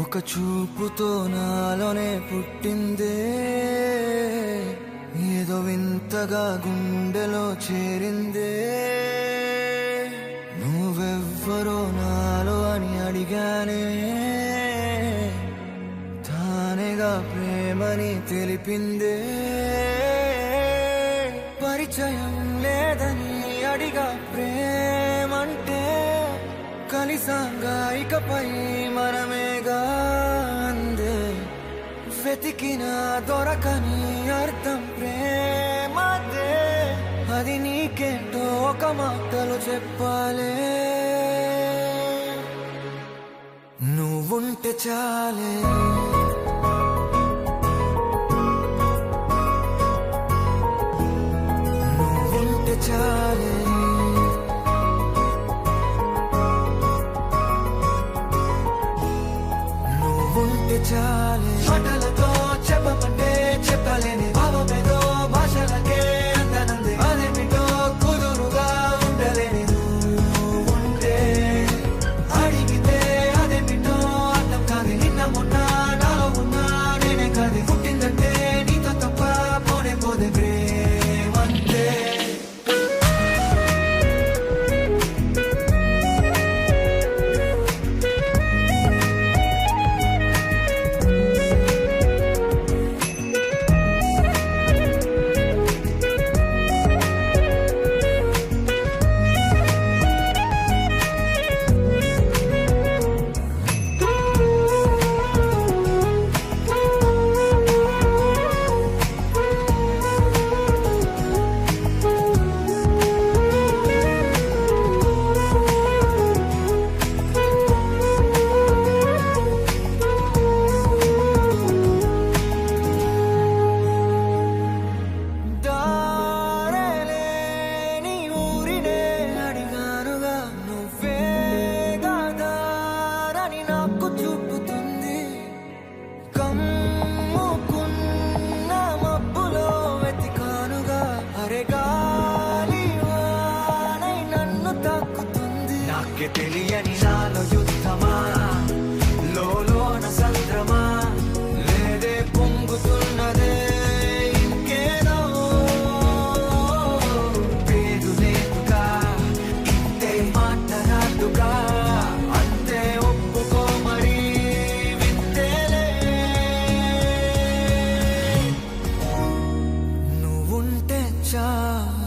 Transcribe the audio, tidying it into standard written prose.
ఒక చూపుతో నాలోనే పుట్టిందే, ఏదో వింతగా గుండెలో చేరిందే. నువ్వెవ్వరో నాలో అని అడిగానే, తానేగా ప్రేమని తెలిపిందే. పరిచయం లేదని అడిగా ప్రేమంటే, కలిసాంగా ఇకపై మనమేగా అందే. వెతికిన దొరకని అర్థం ప్రేమదే, అది నీకేంటో ఒక మాటలు చెప్పాలే. నువ్వుంటే చాలే, నువ్వుంటే చాలే, నువ్వుంటే చాలే. మాటలతో చెప్పమంటే చెప్పలేని భావమేదో భాషలకే అందనంది. అదేమిటో కుదురుగా ఉండలేని నువ్వుంటే, అడిగితే అదేమిటో అర్థం కాదు. నిన్న మొన్న నాలో ఉన్నా నేనే కాదు. పుట్టిందంటే నీతో తప్ప పోనే పోదే ప్రేమంతే. తెలియని నాలో యుద్ధమా, లోన సంద్రమా, లేదే పొంగుతున్నదే ఇంకేదో. పేరు లేదుగా ఇంతే మాట్లాడుగా, అంతే ఒప్పుకో మరి వింతేలే. నువ్వుంటే చాలు.